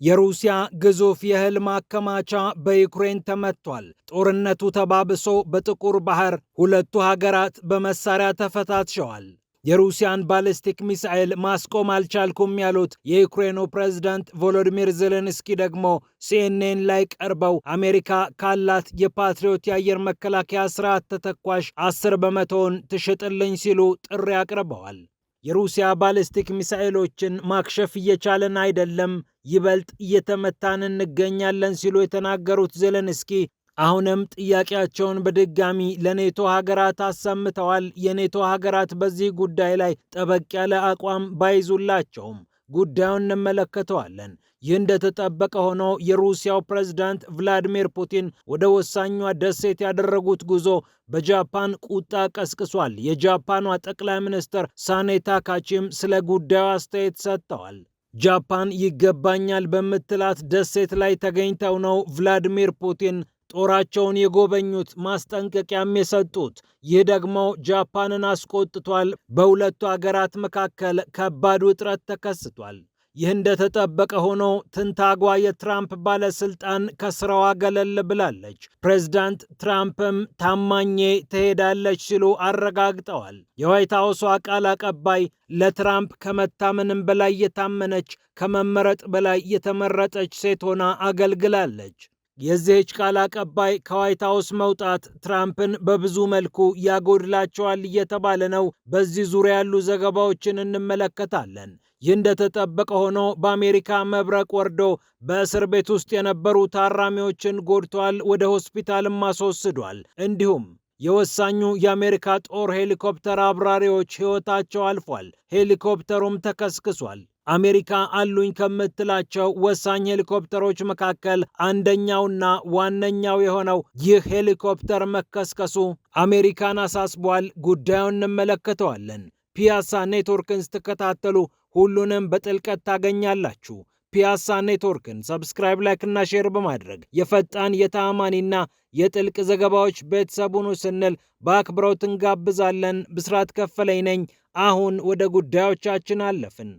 የሩሲያ ግዙፍ የእህል ማከማቻ በዩክሬን ተመቷል። ጦርነቱ ተባብሶ በጥቁር ባህር ሁለቱ ሀገራት በመሳሪያ ተፈታትሸዋል። የሩሲያን ባሊስቲክ ሚሳኤል ማስቆም አልቻልኩም ያሉት የዩክሬኑ ፕሬዝዳንት ቮሎዲሚር ዜሌንስኪ ደግሞ ሲኤንኤን ላይ ቀርበው አሜሪካ ካላት የፓትሪዮት የአየር መከላከያ ስርዓት ተተኳሽ 10 በመቶውን ትሽጥልኝ ሲሉ ጥሪ አቅርበዋል። የሩሲያ ባሊስቲክ ሚሳኤሎችን ማክሸፍ እየቻለን አይደለም፣ ይበልጥ እየተመታን እንገኛለን ሲሉ የተናገሩት ዜሌንስኪ አሁንም ጥያቄያቸውን በድጋሚ ለኔቶ ሀገራት አሰምተዋል። የኔቶ ሀገራት በዚህ ጉዳይ ላይ ጠበቅ ያለ አቋም ባይዙላቸውም ጉዳዩን እንመለከተዋለን። ይህ እንደተጠበቀ ሆኖ የሩሲያው ፕሬዝዳንት ቭላዲሚር ፑቲን ወደ ወሳኟ ደሴት ያደረጉት ጉዞ በጃፓን ቁጣ ቀስቅሷል። የጃፓኗ ጠቅላይ ሚኒስትር ሳኔ ታካቺም ስለ ጉዳዩ አስተያየት ሰጥተዋል። ጃፓን ይገባኛል በምትላት ደሴት ላይ ተገኝተው ነው ቭላዲሚር ፑቲን ጦራቸውን የጎበኙት፣ ማስጠንቀቂያም የሰጡት። ይህ ደግሞ ጃፓንን አስቆጥቷል። በሁለቱ አገራት መካከል ከባድ ውጥረት ተከስቷል። ይህ እንደተጠበቀ ሆኖ ትንታጓ የትራምፕ ባለስልጣን ከስራዋ ገለል ብላለች። ፕሬዝዳንት ትራምፕም ታማኜ ትሄዳለች ሲሉ አረጋግጠዋል። የዋይት ሀውሷ ቃል አቀባይ ለትራምፕ ከመታመንም በላይ የታመነች ከመመረጥ በላይ የተመረጠች ሴት ሆና አገልግላለች። የዚህች ቃል አቀባይ ከዋይት ሀውስ መውጣት ትራምፕን በብዙ መልኩ ያጎድላቸዋል እየተባለ ነው። በዚህ ዙሪያ ያሉ ዘገባዎችን እንመለከታለን። ይህ እንደተጠበቀ ሆኖ በአሜሪካ መብረቅ ወርዶ በእስር ቤት ውስጥ የነበሩ ታራሚዎችን ጎድቷል፣ ወደ ሆስፒታልም አስወስዷል። እንዲሁም የወሳኙ የአሜሪካ ጦር ሄሊኮፕተር አብራሪዎች ሕይወታቸው አልፏል። ሄሊኮፕተሩም ተከስክሷል። አሜሪካ አሉኝ ከምትላቸው ወሳኝ ሄሊኮፕተሮች መካከል አንደኛውና ዋነኛው የሆነው ይህ ሄሊኮፕተር መከስከሱ አሜሪካን አሳስቧል። ጉዳዩን እንመለከተዋለን። ፒያሳ ኔትወርክን ስትከታተሉ ሁሉንም በጥልቀት ታገኛላችሁ። ፒያሳ ኔትወርክን ሰብስክራይብ፣ ላይክ እና ሼር በማድረግ የፈጣን የተአማኒና የጥልቅ ዘገባዎች ቤተሰቡን ስንል በአክብሮት እንጋብዛለን። ብስራት ከፈለኝ ነኝ። አሁን ወደ ጉዳዮቻችን አለፍን።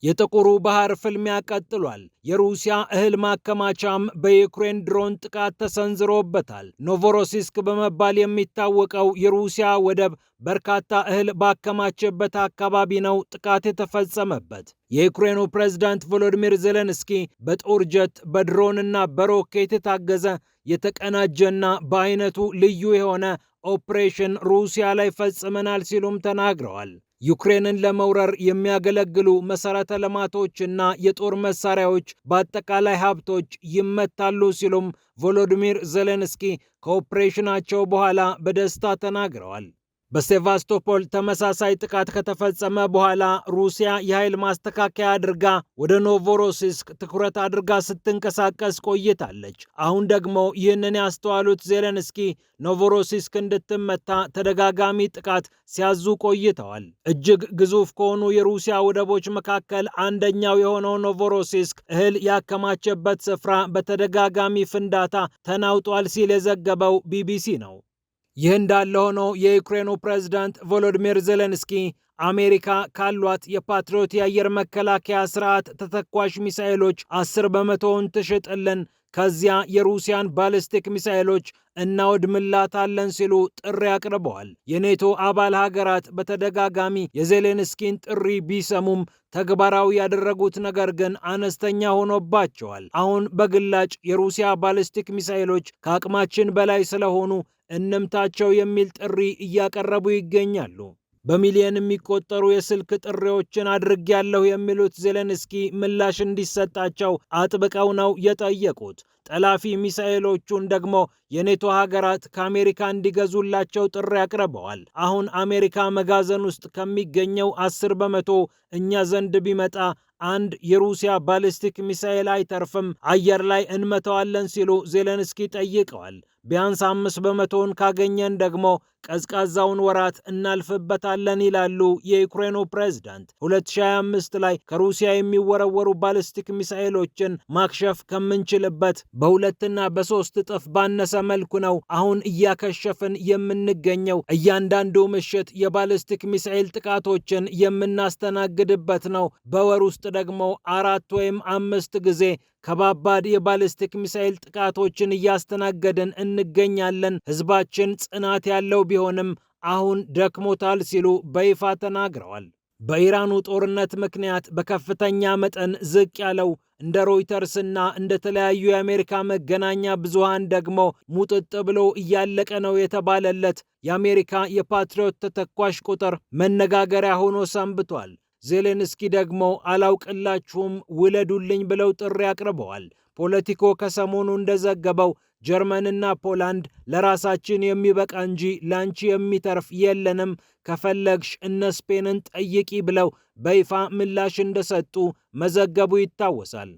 የጥቁሩ ባህር ፍልሚያ ቀጥሏል። የሩሲያ እህል ማከማቻም በዩክሬን ድሮን ጥቃት ተሰንዝሮበታል። ኖቮሮሲስክ በመባል የሚታወቀው የሩሲያ ወደብ በርካታ እህል ባከማቸበት አካባቢ ነው ጥቃት የተፈጸመበት። የዩክሬኑ ፕሬዝዳንት ቮሎዲሚር ዜሌንስኪ በጦር ጀት በድሮንና በሮኬት የታገዘ የተቀናጀና በአይነቱ ልዩ የሆነ ኦፕሬሽን ሩሲያ ላይ ፈጽመናል ሲሉም ተናግረዋል። ዩክሬንን ለመውረር የሚያገለግሉ መሰረተ ልማቶችና የጦር መሳሪያዎች በአጠቃላይ ሀብቶች ይመታሉ ሲሉም ቮሎዲሚር ዜሌንስኪ ከኦፕሬሽናቸው በኋላ በደስታ ተናግረዋል። በሴቫስቶፖል ተመሳሳይ ጥቃት ከተፈጸመ በኋላ ሩሲያ የኃይል ማስተካከያ አድርጋ ወደ ኖቮሮሲስክ ትኩረት አድርጋ ስትንቀሳቀስ ቆይታለች። አሁን ደግሞ ይህንን ያስተዋሉት ዜሌንስኪ ኖቮሮሲስክ እንድትመታ ተደጋጋሚ ጥቃት ሲያዙ ቆይተዋል። እጅግ ግዙፍ ከሆኑ የሩሲያ ወደቦች መካከል አንደኛው የሆነው ኖቮሮሲስክ እህል ያከማቸበት ስፍራ በተደጋጋሚ ፍንዳታ ተናውጧል ሲል የዘገበው ቢቢሲ ነው። ይህ እንዳለ ሆኖ የዩክሬኑ ፕሬዝዳንት ቮሎዲሚር ዜሌንስኪ አሜሪካ ካሏት የፓትሪዮት የአየር መከላከያ ስርዓት ተተኳሽ ሚሳኤሎች 10 በመቶውን ትሽጥልን፣ ከዚያ የሩሲያን ባሊስቲክ ሚሳኤሎች እናወድምላታለን ሲሉ ጥሪ አቅርበዋል። የኔቶ አባል ሀገራት በተደጋጋሚ የዜሌንስኪን ጥሪ ቢሰሙም ተግባራዊ ያደረጉት ነገር ግን አነስተኛ ሆኖባቸዋል። አሁን በግላጭ የሩሲያ ባሊስቲክ ሚሳኤሎች ከአቅማችን በላይ ስለሆኑ እንምታቸው የሚል ጥሪ እያቀረቡ ይገኛሉ። በሚሊዮን የሚቆጠሩ የስልክ ጥሪዎችን አድርጌያለሁ የሚሉት ዜሌንስኪ ምላሽ እንዲሰጣቸው አጥብቀው ነው የጠየቁት። ጠላፊ ሚሳኤሎቹን ደግሞ የኔቶ ሀገራት ከአሜሪካ እንዲገዙላቸው ጥሪ አቅርበዋል። አሁን አሜሪካ መጋዘን ውስጥ ከሚገኘው 10 በመቶ እኛ ዘንድ ቢመጣ አንድ የሩሲያ ባሊስቲክ ሚሳኤል አይተርፍም፣ አየር ላይ እንመተዋለን ሲሉ ዜሌንስኪ ጠይቀዋል። ቢያንስ 5 በመቶውን ካገኘን ደግሞ ቀዝቃዛውን ወራት እናልፍበታለን ይላሉ የዩክሬኑ ፕሬዝዳንት። 2025 ላይ ከሩሲያ የሚወረወሩ ባሊስቲክ ሚሳኤሎችን ማክሸፍ ከምንችልበት በ2 እና በ3 እጥፍ ባነሰ መልኩ ነው አሁን እያከሸፍን የምንገኘው። እያንዳንዱ ምሽት የባሊስቲክ ሚሳኤል ጥቃቶችን የምናስተናግድበት ነው። በወር ውስጥ ደግሞ 4 ወይም 5 ጊዜ ከባባድ የባሊስቲክ ሚሳኤል ጥቃቶችን እያስተናገድን እንገኛለን። ህዝባችን ጽናት ያለው ቢሆንም አሁን ደክሞታል ሲሉ በይፋ ተናግረዋል። በኢራኑ ጦርነት ምክንያት በከፍተኛ መጠን ዝቅ ያለው እንደ ሮይተርስ እና እንደ ተለያዩ የአሜሪካ መገናኛ ብዙሃን ደግሞ ሙጥጥ ብሎ እያለቀ ነው የተባለለት የአሜሪካ የፓትሪዮት ተተኳሽ ቁጥር መነጋገሪያ ሆኖ ሰንብቷል። ዜሌንስኪ ደግሞ አላውቅላችሁም ውለዱልኝ ብለው ጥሪ አቅርበዋል። ፖለቲኮ ከሰሞኑ እንደዘገበው ጀርመንና ፖላንድ ለራሳችን የሚበቃ እንጂ ላንቺ የሚተርፍ የለንም፣ ከፈለግሽ እነ ስፔንን ጠይቂ ብለው በይፋ ምላሽ እንደሰጡ መዘገቡ ይታወሳል።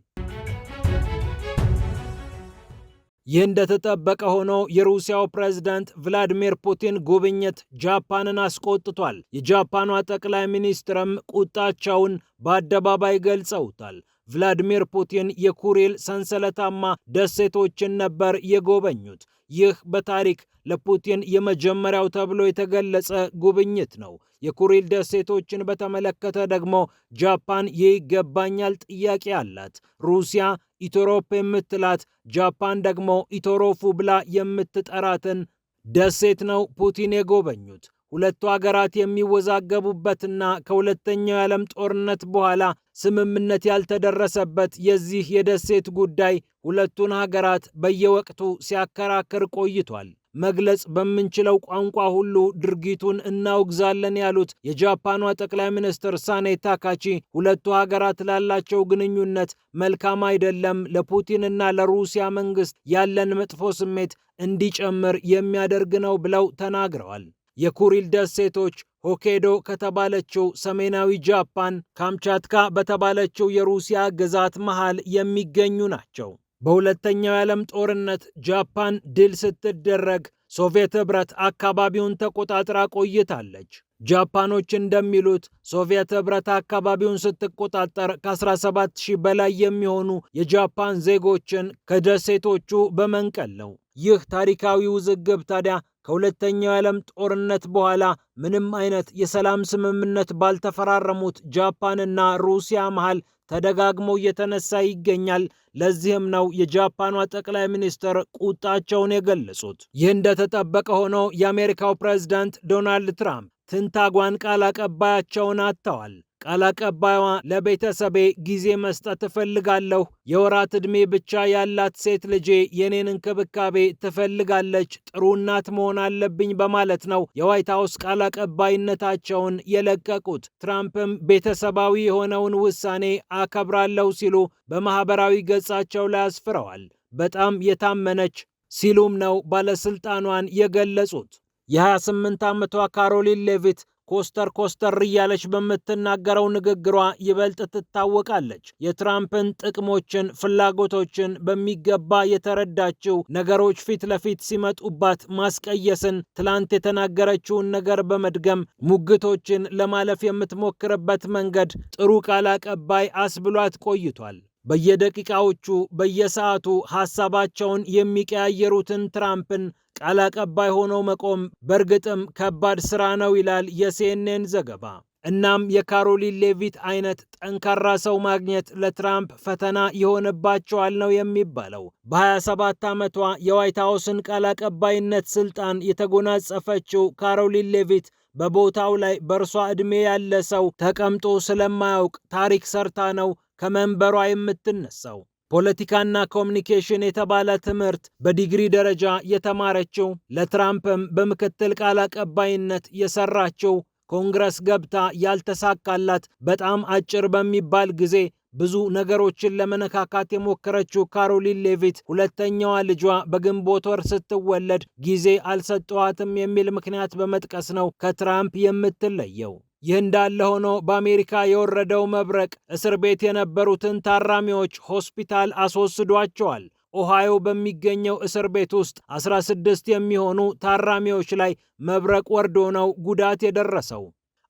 ይህ እንደተጠበቀ ሆኖ የሩሲያው ፕሬዝዳንት ቭላዲሚር ፑቲን ጉብኝት ጃፓንን አስቆጥቷል። የጃፓኗ ጠቅላይ ሚኒስትርም ቁጣቸውን በአደባባይ ገልጸውታል። ቭላዲሚር ፑቲን የኩሪል ሰንሰለታማ ደሴቶችን ነበር የጎበኙት። ይህ በታሪክ ለፑቲን የመጀመሪያው ተብሎ የተገለጸ ጉብኝት ነው። የኩሪል ደሴቶችን በተመለከተ ደግሞ ጃፓን የይገባኛል ጥያቄ አላት። ሩሲያ ኢቶሮፕ የምትላት፣ ጃፓን ደግሞ ኢቶሮፉ ብላ የምትጠራትን ደሴት ነው ፑቲን የጎበኙት። ሁለቱ ሀገራት የሚወዛገቡበትና ከሁለተኛው የዓለም ጦርነት በኋላ ስምምነት ያልተደረሰበት የዚህ የደሴት ጉዳይ ሁለቱን ሀገራት በየወቅቱ ሲያከራክር ቆይቷል። መግለጽ በምንችለው ቋንቋ ሁሉ ድርጊቱን እናውግዛለን ያሉት የጃፓኗ ጠቅላይ ሚኒስትር ሳኔ ታካቺ ሁለቱ ሀገራት ላላቸው ግንኙነት መልካም አይደለም፣ ለፑቲንና ለሩሲያ መንግስት ያለን መጥፎ ስሜት እንዲጨምር የሚያደርግ ነው ብለው ተናግረዋል። የኩሪል ደሴቶች ሆኬዶ ከተባለችው ሰሜናዊ ጃፓን፣ ካምቻትካ በተባለችው የሩሲያ ግዛት መሃል የሚገኙ ናቸው። በሁለተኛው የዓለም ጦርነት ጃፓን ድል ስትደረግ ሶቪየት ኅብረት አካባቢውን ተቆጣጥራ ቆይታለች። ጃፓኖች እንደሚሉት ሶቪየት ኅብረት አካባቢውን ስትቆጣጠር ከ17,000 በላይ የሚሆኑ የጃፓን ዜጎችን ከደሴቶቹ በመንቀል ነው። ይህ ታሪካዊ ውዝግብ ታዲያ ከሁለተኛው የዓለም ጦርነት በኋላ ምንም አይነት የሰላም ስምምነት ባልተፈራረሙት ጃፓንና ሩሲያ መሃል ተደጋግሞ እየተነሳ ይገኛል። ለዚህም ነው የጃፓኗ ጠቅላይ ሚኒስትር ቁጣቸውን የገለጹት። ይህ እንደተጠበቀ ሆኖ የአሜሪካው ፕሬዝዳንት ዶናልድ ትራምፕ ትንታጓን ቃል አቀባያቸውን አጥተዋል። ቃል አቀባይዋ ለቤተሰቤ ጊዜ መስጠት እፈልጋለሁ፣ የወራት ዕድሜ ብቻ ያላት ሴት ልጄ የኔን እንክብካቤ ትፈልጋለች፣ ጥሩ እናት መሆን አለብኝ በማለት ነው የዋይት ሀውስ ቃል አቀባይነታቸውን የለቀቁት። ትራምፕም ቤተሰባዊ የሆነውን ውሳኔ አከብራለሁ ሲሉ በማህበራዊ ገጻቸው ላይ አስፍረዋል። በጣም የታመነች ሲሉም ነው ባለስልጣኗን የገለጹት። የ28 ዓመቷ ካሮሊን ሌቪት ኮስተር እያለች በምትናገረው ንግግሯ ይበልጥ ትታወቃለች። የትራምፕን ጥቅሞችን፣ ፍላጎቶችን በሚገባ የተረዳችው ነገሮች ፊት ለፊት ሲመጡባት ማስቀየስን፣ ትላንት የተናገረችውን ነገር በመድገም ሙግቶችን ለማለፍ የምትሞክርበት መንገድ ጥሩ ቃል አቀባይ አስብሏት ቆይቷል። በየደቂቃዎቹ በየሰዓቱ ሐሳባቸውን የሚቀያየሩትን ትራምፕን ቃል አቀባይ ሆኖ መቆም በእርግጥም ከባድ ሥራ ነው ይላል የሲኤንኤን ዘገባ። እናም የካሮሊን ሌቪት አይነት ጠንካራ ሰው ማግኘት ለትራምፕ ፈተና ይሆንባቸዋል ነው የሚባለው። በ27 ዓመቷ የዋይት ሀውስን ቃል አቀባይነት ስልጣን የተጎናጸፈችው ካሮሊን ሌቪት በቦታው ላይ በእርሷ ዕድሜ ያለ ሰው ተቀምጦ ስለማያውቅ ታሪክ ሰርታ ነው ከመንበሯ የምትነሳው። ፖለቲካና ኮሚኒኬሽን የተባለ ትምህርት በዲግሪ ደረጃ የተማረችው፣ ለትራምፕም በምክትል ቃል አቀባይነት የሰራችው፣ ኮንግረስ ገብታ ያልተሳካላት በጣም አጭር በሚባል ጊዜ ብዙ ነገሮችን ለመነካካት የሞከረችው ካሮሊን ሌቪት ሁለተኛዋ ልጇ በግንቦት ወር ስትወለድ ጊዜ አልሰጠዋትም የሚል ምክንያት በመጥቀስ ነው ከትራምፕ የምትለየው። ይህ እንዳለ ሆኖ በአሜሪካ የወረደው መብረቅ እስር ቤት የነበሩትን ታራሚዎች ሆስፒታል አስወስዷቸዋል። ኦሃዮ በሚገኘው እስር ቤት ውስጥ 16 የሚሆኑ ታራሚዎች ላይ መብረቅ ወርዶ ነው ጉዳት የደረሰው።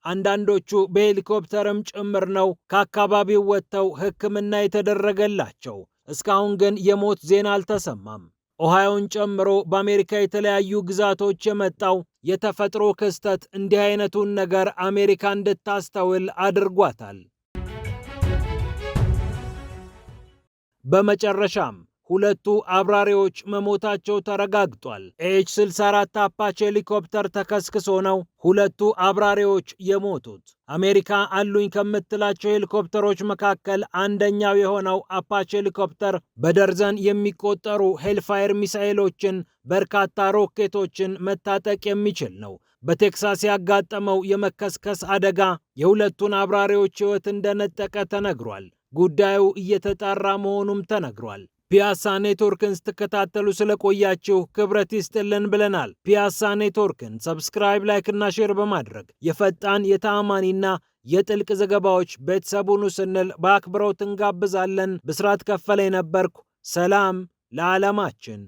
አንዳንዶቹ በሄሊኮፕተርም ጭምር ነው ከአካባቢው ወጥተው ሕክምና የተደረገላቸው። እስካሁን ግን የሞት ዜና አልተሰማም። ኦሃዮን ጨምሮ በአሜሪካ የተለያዩ ግዛቶች የመጣው የተፈጥሮ ክስተት እንዲህ አይነቱን ነገር አሜሪካ እንድታስተውል አድርጓታል። በመጨረሻም ሁለቱ አብራሪዎች መሞታቸው ተረጋግጧል። ኤች-64 አፓች ሄሊኮፕተር ተከስክሶ ነው ሁለቱ አብራሪዎች የሞቱት። አሜሪካ አሉኝ ከምትላቸው ሄሊኮፕተሮች መካከል አንደኛው የሆነው አፓች ሄሊኮፕተር በደርዘን የሚቆጠሩ ሄልፋየር ሚሳኤሎችን፣ በርካታ ሮኬቶችን መታጠቅ የሚችል ነው። በቴክሳስ ያጋጠመው የመከስከስ አደጋ የሁለቱን አብራሪዎች ሕይወት እንደነጠቀ ተነግሯል። ጉዳዩ እየተጣራ መሆኑም ተነግሯል። ፒያሳ ኔትወርክን ስትከታተሉ ስለቆያችሁ ክብረት ይስጥልን ብለናል። ፒያሳ ኔትወርክን ሰብስክራይብ፣ ላይክ እና ሼር በማድረግ የፈጣን የተአማኒና የጥልቅ ዘገባዎች ቤተሰቡን ስንል በአክብሮት እንጋብዛለን። ብስራት ከፈለ ነበርኩ። ሰላም ለዓለማችን።